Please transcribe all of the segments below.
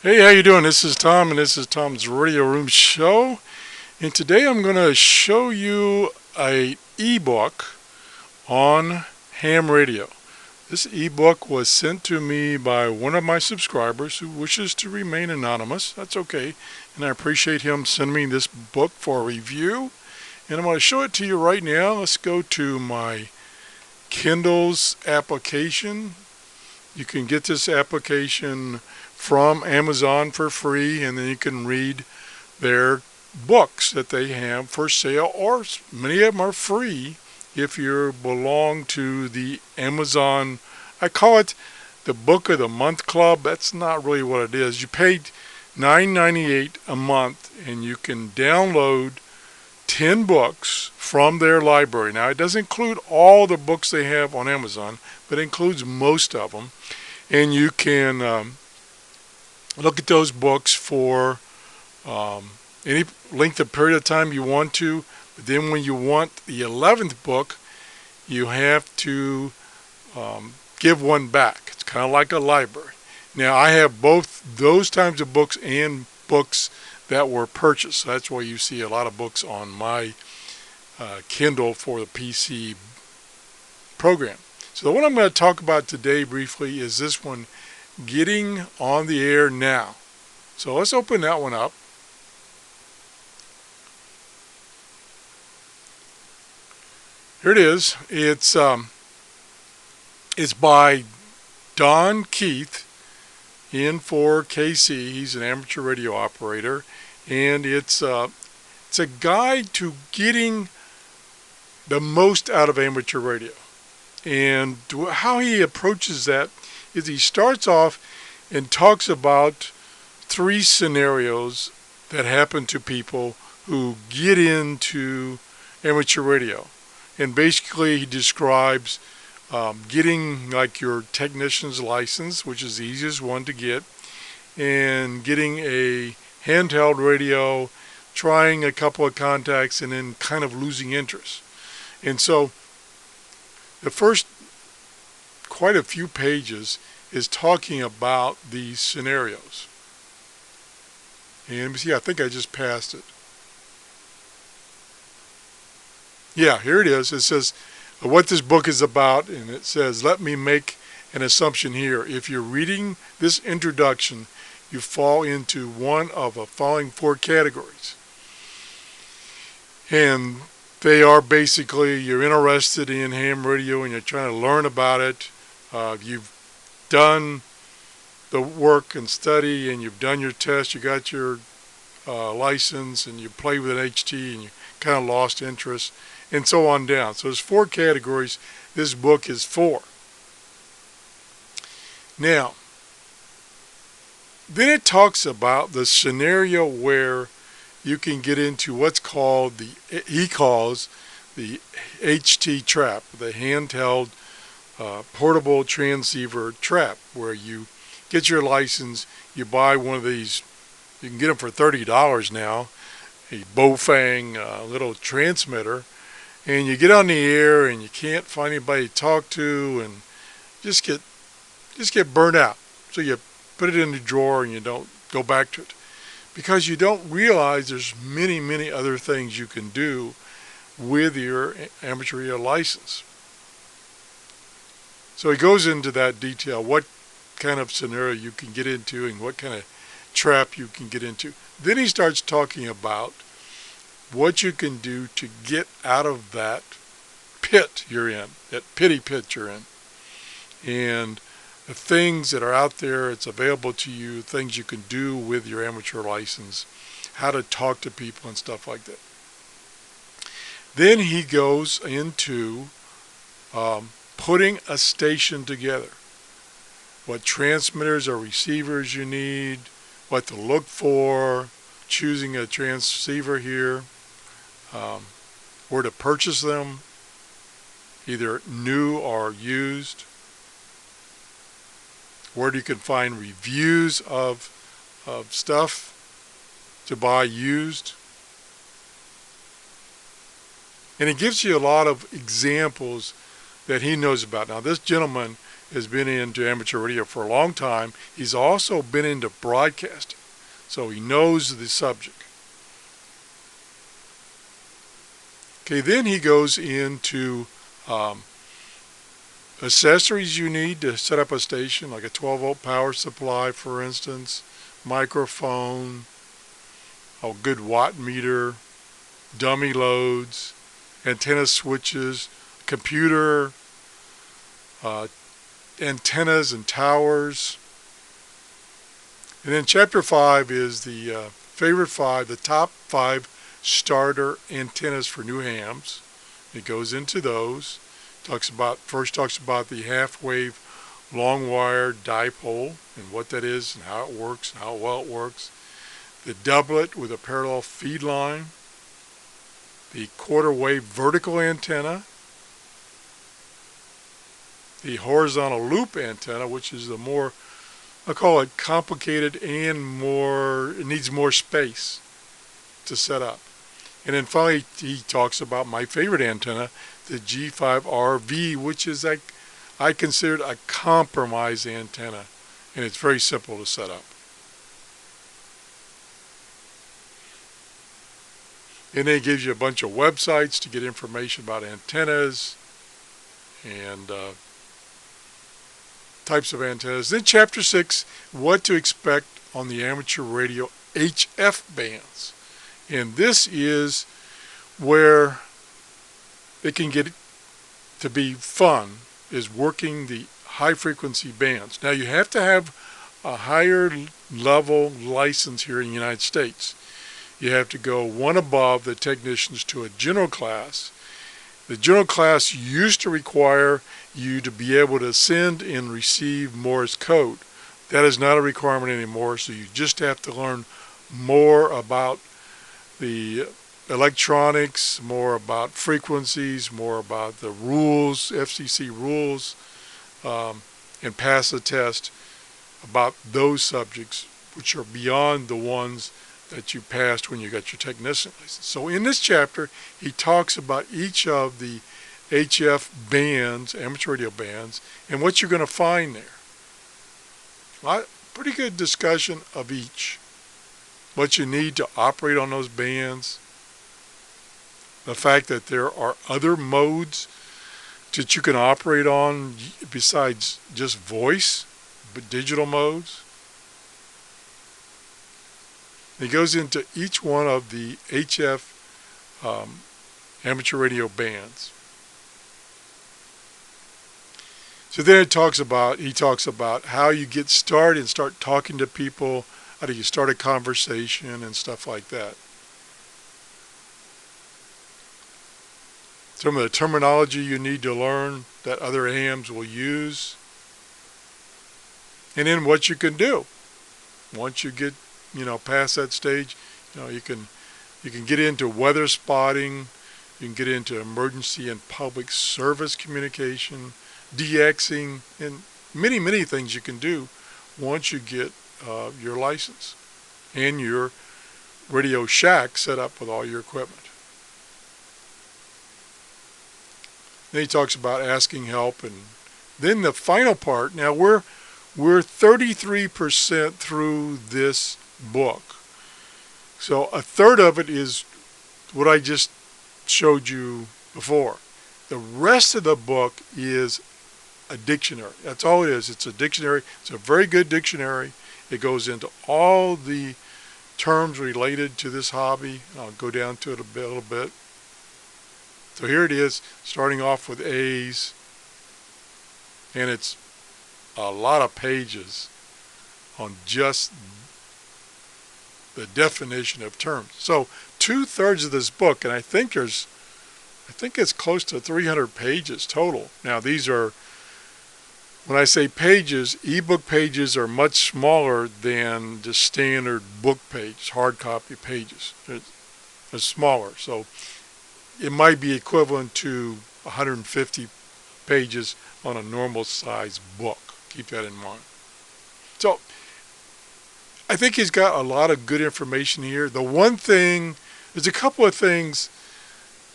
Hey, how you doing? This is Tom, and this is Tom's Radio Room Show. And today I'm going to show you a ebook on ham radio. This ebook was sent to me by one of my subscribers who wishes to remain anonymous. That's okay, and I appreciate him sending me this book for review. And I'm going to show it to you right now. Let's go to my Kindle's application. You can get this application from Amazon for free, and then you can read their books that they have for sale, or many of them are free if you belong to the Amazon. I call it the Book of the Month Club. That's not really what it is. You pay $9.98 a month, and you can download 10 books from their library. Now, it doesn't include all the books they have on Amazon, but it includes most of them. And you can look at those books for any length of period of time you want to. But then when you want the 11th book, you have to give one back. It's kind of like a library. Now, I have both those types of books and books that were purchased. So that's why you see a lot of books on my Kindle for the PC program. So the one I'm going to talk about today briefly is this one, Getting on the Air Now. So let's open that one up. Here it is. It's by Don Keith in for KC. He's an amateur radio operator, and it's a guide to getting the most out of amateur radio. And how he approaches that is he starts off and talks about 3 scenarios that happen to people who get into amateur radio. And basically he describes getting like your technician's license, which is the easiest one to get, and getting a handheld radio, trying a couple of contacts, and then kind of losing interest. And so the first quite a few pages is talking about these scenarios. And see, I think I just passed it. Yeah, here it is. It says what this book is about, and it says, let me make an assumption here. If you're reading this introduction, you fall into one of the following 4 categories. And they are basically, you're interested in ham radio and you're trying to learn about it. You've done the work and study, and you've done your test. You got your license, and you play with an HT, and you kind of lost interest, and so on down. So there's 4 categories this book is for. Now, then it talks about the scenario where you can get into what's called he calls the HT trap, the handheld portable transceiver trap, where you get your license, you buy one of these, you can get them for $30 now, a Bofang little transmitter, and you get on the air and you can't find anybody to talk to, and just get burnt out. So you put it in the drawer and you don't go back to it, because you don't realize there's many other things you can do with your amateur radio license. So he goes into that detail, what kind of scenario you can get into and what kind of trap you can get into. Then he starts talking about what you can do to get out of that pit you're in, that pity pit you're in. And the things that are out there, it's available to you, things you can do with your amateur license, how to talk to people and stuff like that. Then he goes into putting a station together, what transmitters or receivers you need, what to look for, choosing a transceiver here, where to purchase them, either new or used, where you can find reviews of stuff to buy used. And it gives you a lot of examples that he knows about. Now, this gentleman has been into amateur radio for a long time. He's also been into broadcasting, so he knows the subject. Okay, then he goes into accessories you need to set up a station, like a 12-volt power supply, for instance, microphone, a good watt meter, dummy loads, antenna switches, computer, antennas and towers. And then chapter 5 is the the top 5 starter antennas for new hams. It goes into those. First talks about the half-wave long wire dipole and what that is and how it works and how well it works. The doublet with a parallel feed line. The quarter wave vertical antenna. The horizontal loop antenna, which is the more, I call it complicated and it needs more space to set up. And then finally, he talks about my favorite antenna, the G5RV, which is I consider it a compromise antenna, and it's very simple to set up. And then it gives you a bunch of websites to get information about antennas and types of antennas. Then chapter 6, what to expect on the amateur radio HF bands. And this is where it can get to be fun, is working the high frequency bands. Now you have to have a higher level license here in the United States. You have to go one above the technicians to a general class. The general class used to require you to be able to send and receive Morse code. That is not a requirement anymore, so you just have to learn more about the electronics, more about frequencies, more about the rules, FCC rules, and pass the test about those subjects, which are beyond the ones that you passed when you got your technician license. So in this chapter, he talks about each of the HF bands, amateur radio bands, and what you're going to find there. Pretty good discussion of each. What you need to operate on those bands. The fact that there are other modes that you can operate on besides just voice, but digital modes. He goes into each one of the HF amateur radio bands. So then he talks about how you get started and start talking to people, how do you start a conversation and stuff like that. Some of the terminology you need to learn that other hams will use. And then what you can do. Once you get, past that stage, you can get into weather spotting, you can get into emergency and public service communication, DXing, and many, many things you can do once you get your license and your Radio Shack set up with all your equipment. Then he talks about asking help, and then the final part. Now we're 33% through this book. So a third of it is what I just showed you before. The rest of the book is a dictionary. That's all it is. It's a dictionary. It's a very good dictionary. It goes into all the terms related to this hobby. I'll go down to it a little bit. So here it is, starting off with A's, and it's a lot of pages on just the definition of terms. So 2/3 of this book, and I think it's close to 300 pages total. Now these are, when I say pages, ebook pages are much smaller than the standard book page, hard copy pages. They're smaller, so it might be equivalent to 150 pages on a normal size book. Keep that in mind. So I think he's got a lot of good information here. There's a couple of things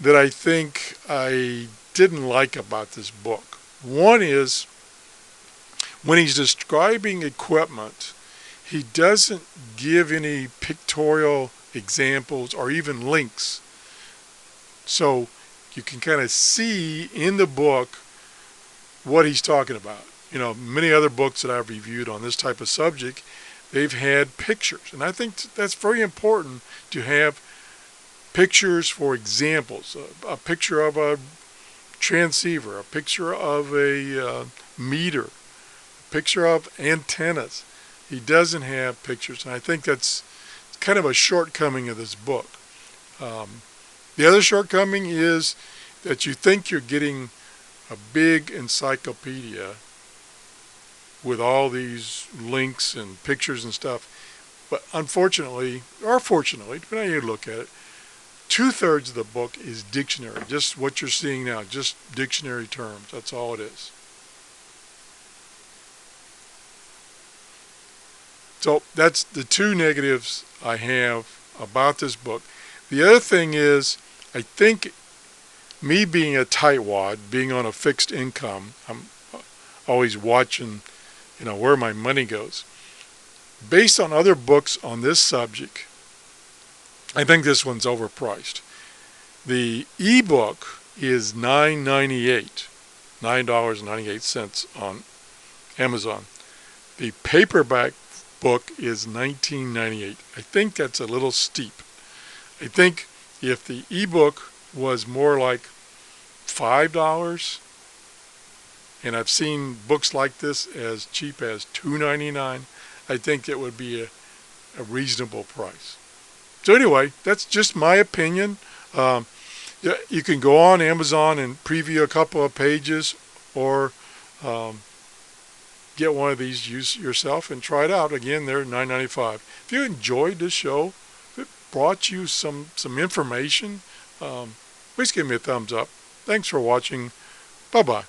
that I think I didn't like about this book. One is when he's describing equipment, he doesn't give any pictorial examples or even links. So you can kind of see in the book what he's talking about. You know, many other books that I've reviewed on this type of subject, they've had pictures. And I think that's very important to have pictures for examples. A picture of a transceiver, a picture of a meter, a picture of antennas. He doesn't have pictures, and I think that's kind of a shortcoming of this book. The other shortcoming is that you think you're getting a big encyclopedia with all these links and pictures and stuff, but unfortunately, or fortunately, depending on how you look at it, 2/3 of the book is dictionary, just what you're seeing now, just dictionary terms. That's all it is. So that's the two negatives I have about this book. The other thing is, I think me being a tightwad, being on a fixed income, I'm always watching, where my money goes. Based on other books on this subject, I think this one's overpriced. The ebook is $9.98 on Amazon. The paperback book is $19.98. I think that's a little steep. I think if the ebook was more like $5, and I've seen books like this as cheap as $2.99, I think it would be a reasonable price. So anyway, that's just my opinion. You can go on Amazon and preview a couple of pages, or get one of these yourself and try it out. Again, they're $9.95. If you enjoyed this show, if it brought you some information, please give me a thumbs up. Thanks for watching. Bye-bye.